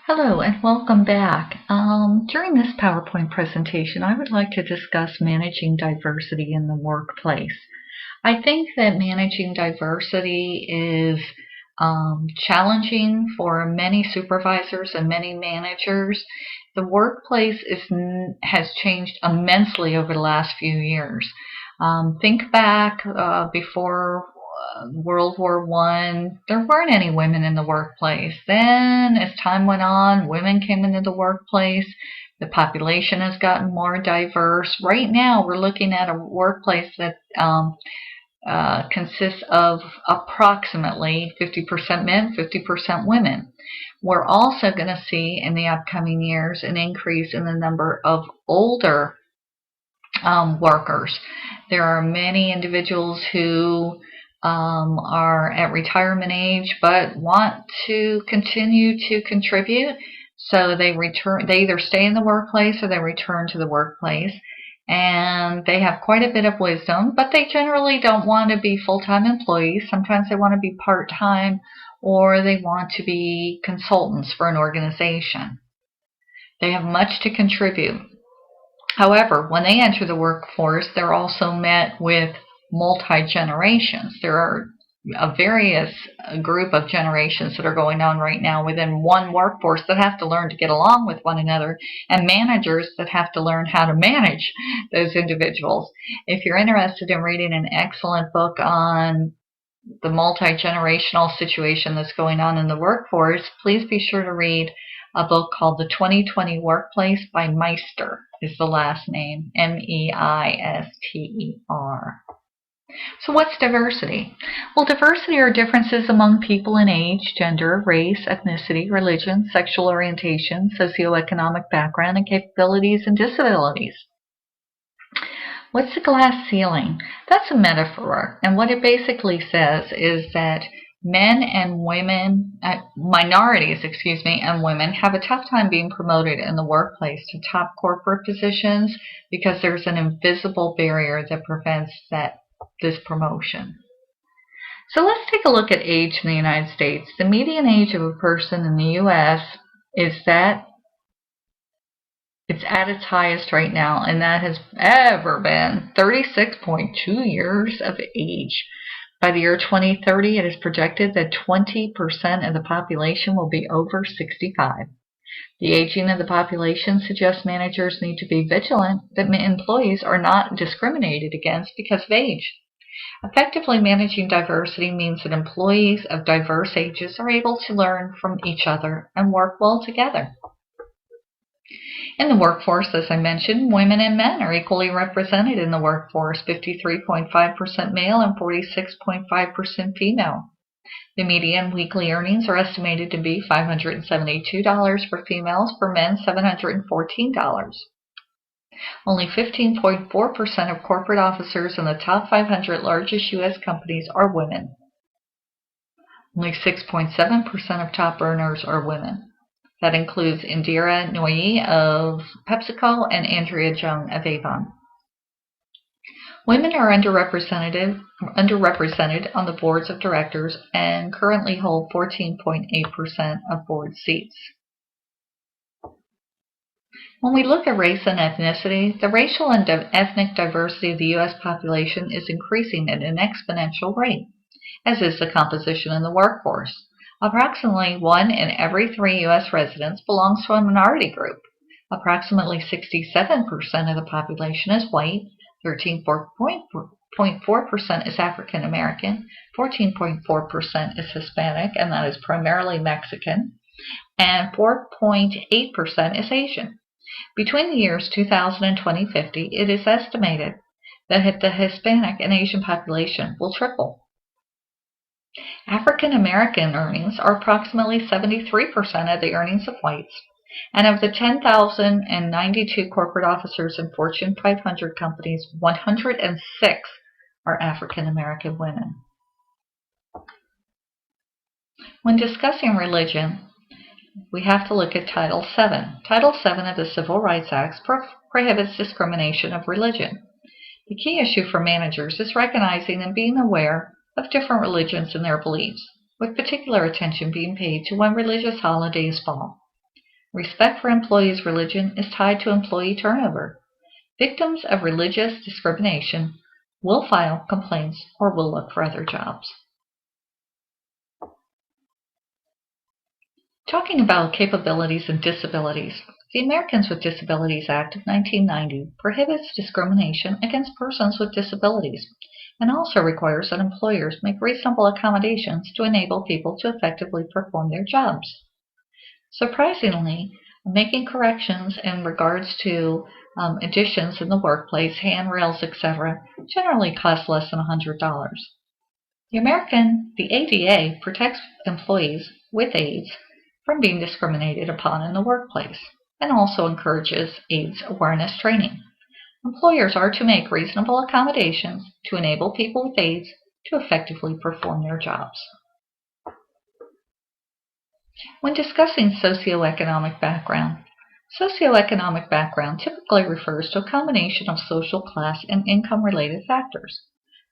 Hello and welcome back. During this PowerPoint presentation, I would like to discuss managing diversity in the workplace. I think that managing diversity is challenging for many supervisors and many managers. The workplace has changed immensely over the last few years. Think back before World War One, there weren't any women in the workplace. Then, as time went on, women came into the workplace. The population has gotten more diverse. Right now, we're looking at a workplace that consists of approximately 50% men, 50% women. We're also going to see in the upcoming years an increase in the number of older workers. There are many individuals who are at retirement age but want to continue to contribute, so they either stay in the workplace or they return to the workplace, and they have quite a bit of wisdom, but they generally don't want to be full-time employees. Sometimes they want to be part-time, or they want to be consultants for an organization. They have much to contribute. However, when they enter the workforce, they're also met with multi-generations. There are a various group of generations that are going on right now within one workforce that have to learn to get along with one another, and managers that have to learn how to manage those individuals. If you're interested in reading an excellent book on the multi-generational situation that's going on in the workforce, please be sure to read a book called The 2020 Workplace by Meister, is the last name, Meister. So what's diversity? Well, diversity are differences among people in age, gender, race, ethnicity, religion, sexual orientation, socioeconomic background, and capabilities and disabilities. What's the glass ceiling? That's a metaphor, and what it basically says is that men and women, minorities, and women have a tough time being promoted in the workplace to top corporate positions because there's an invisible barrier that prevents this promotion. So let's take a look at age in the United States. The median age of a person in the U.S. is that it's at its highest right now, and that has ever been 36.2 years of age. By the year 2030, it is projected that 20% of the population will be over 65. The aging of the population suggests managers need to be vigilant that employees are not discriminated against because of age. Effectively managing diversity means that employees of diverse ages are able to learn from each other and work well together. In the workforce, as I mentioned, women and men are equally represented in the workforce, 53.5% male and 46.5% female. The median weekly earnings are estimated to be $572 for females, for men $714. Only 15.4% of corporate officers in the top 500 largest U.S. companies are women. Only 6.7% of top earners are women. That includes Indira Nooyi of PepsiCo and Andrea Jung of Avon. Women are underrepresented on the boards of directors and currently hold 14.8% of board seats. When we look at race and ethnicity, the racial and ethnic diversity of the U.S. population is increasing at an exponential rate, as is the composition in the workforce. Approximately 1 in every 3 U.S. residents belongs to a minority group. Approximately 67% of the population is white, 13.4% is African American, 14.4% is Hispanic, and that is primarily Mexican, and 4.8% is Asian. Between the years 2000 and 2050, it is estimated that the Hispanic and Asian population will triple. African American earnings are approximately 73% of the earnings of whites, and of the 10,092 corporate officers in Fortune 500 companies, 106 are African American women. When discussing religion, we have to look at Title VII. Title VII of the Civil Rights Act prohibits discrimination of religion. The key issue for managers is recognizing and being aware of different religions and their beliefs, with particular attention being paid to when religious holidays fall. Respect for employees' religion is tied to employee turnover. Victims of religious discrimination will file complaints or will look for other jobs. Talking about capabilities and disabilities, the Americans with Disabilities Act of 1990 prohibits discrimination against persons with disabilities and also requires that employers make reasonable accommodations to enable people to effectively perform their jobs. Surprisingly, making corrections in regards to additions in the workplace, handrails, etc., generally cost less than $100. The ADA protects employees with AIDS from being discriminated upon in the workplace and also encourages AIDS awareness training. Employers are to make reasonable accommodations to enable people with AIDS to effectively perform their jobs. When discussing socioeconomic background typically refers to a combination of social class and income-related factors.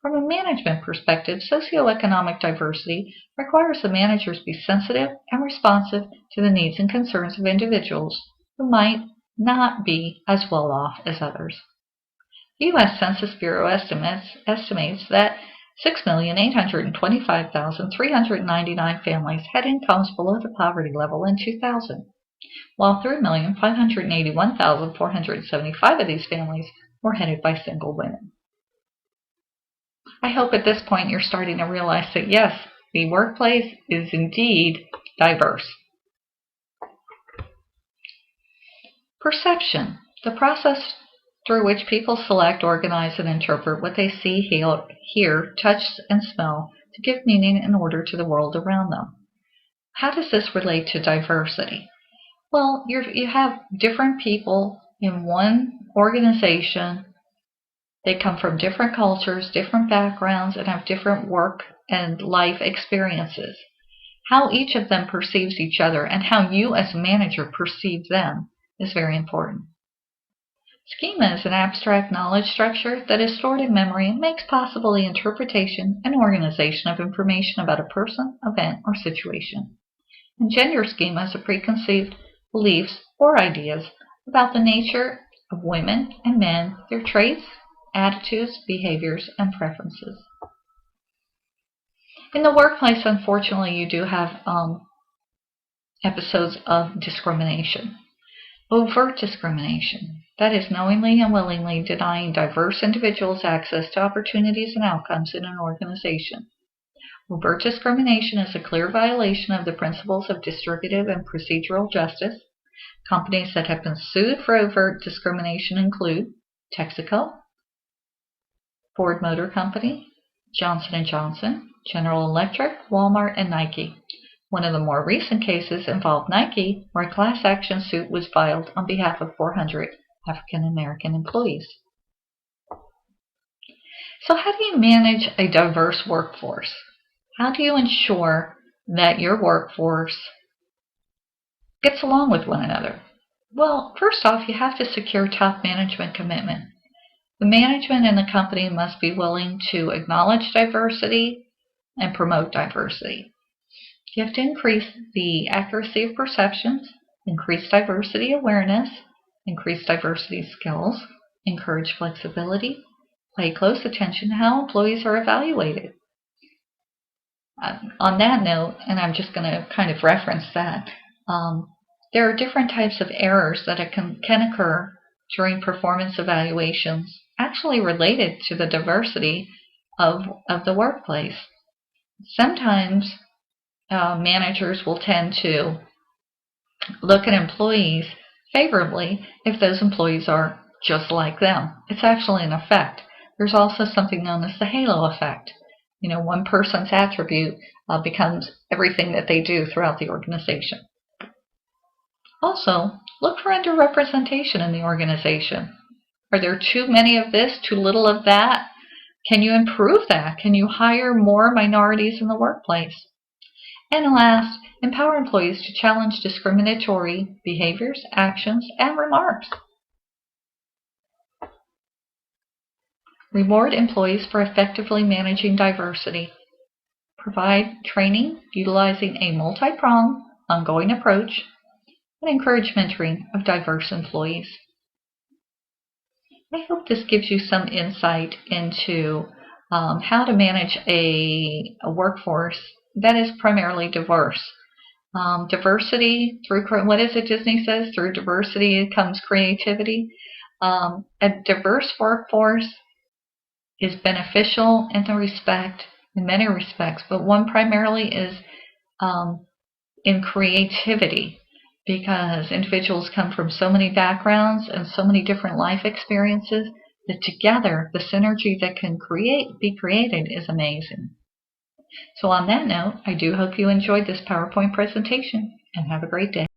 From a management perspective, socioeconomic diversity requires the managers be sensitive and responsive to the needs and concerns of individuals who might not be as well off as others. The U.S. Census Bureau estimates that 6,825,399 families had incomes below the poverty level in 2000, while 3,581,475 of these families were headed by single women. I hope at this point you're starting to realize that yes, the workplace is indeed diverse. Perception, the process through which people select, organize, and interpret what they see, hear, touch, and smell to give meaning and order to the world around them. How does this relate to diversity? Well, you have different people in one organization. They come from different cultures, different backgrounds, and have different work and life experiences. How each of them perceives each other and how you as a manager perceive them is very important. Schema is an abstract knowledge structure that is stored in memory and makes possible the interpretation and organization of information about a person, event, or situation. And gender schemas are preconceived beliefs or ideas about the nature of women and men, their traits, attitudes, behaviors, and preferences. In the workplace, unfortunately, you do have episodes of discrimination. Overt discrimination, that is knowingly and willingly denying diverse individuals access to opportunities and outcomes in an organization. Overt discrimination is a clear violation of the principles of distributive and procedural justice. Companies that have been sued for overt discrimination include Texaco, Ford Motor Company, Johnson & Johnson, General Electric, Walmart, and Nike. One of the more recent cases involved Nike, where a class action suit was filed on behalf of 400 African American employees. So how do you manage a diverse workforce? How do you ensure that your workforce gets along with one another? Well, first off, you have to secure top management commitment. The management in the company must be willing to acknowledge diversity and promote diversity. You have to increase the accuracy of perceptions, increase diversity awareness, increase diversity skills, encourage flexibility, pay close attention to how employees are evaluated. On that note, and I'm just going to kind of reference that, there are different types of errors that can occur during performance evaluations, actually related to the diversity of the workplace. Sometimes managers will tend to look at employees favorably if those employees are just like them. It's actually an effect. There's also something known as the halo effect. One person's attribute becomes everything that they do throughout the organization. Also, look for underrepresentation in the organization. Are there too many of this, too little of that? Can you improve that? Can you hire more minorities in the workplace? And last, empower employees to challenge discriminatory behaviors, actions, and remarks. Reward employees for effectively managing diversity. Provide training utilizing a multi-pronged, ongoing approach. and encourage mentoring of diverse employees. I hope this gives you some insight into how to manage a workforce that is primarily diverse. Diversity through, what is it Disney says? Through diversity comes creativity. A diverse workforce is beneficial in many respects, but one primarily is in creativity, because individuals come from so many backgrounds and so many different life experiences that together the synergy that can be created is amazing. So on that note, I do hope you enjoyed this PowerPoint presentation and have a great day.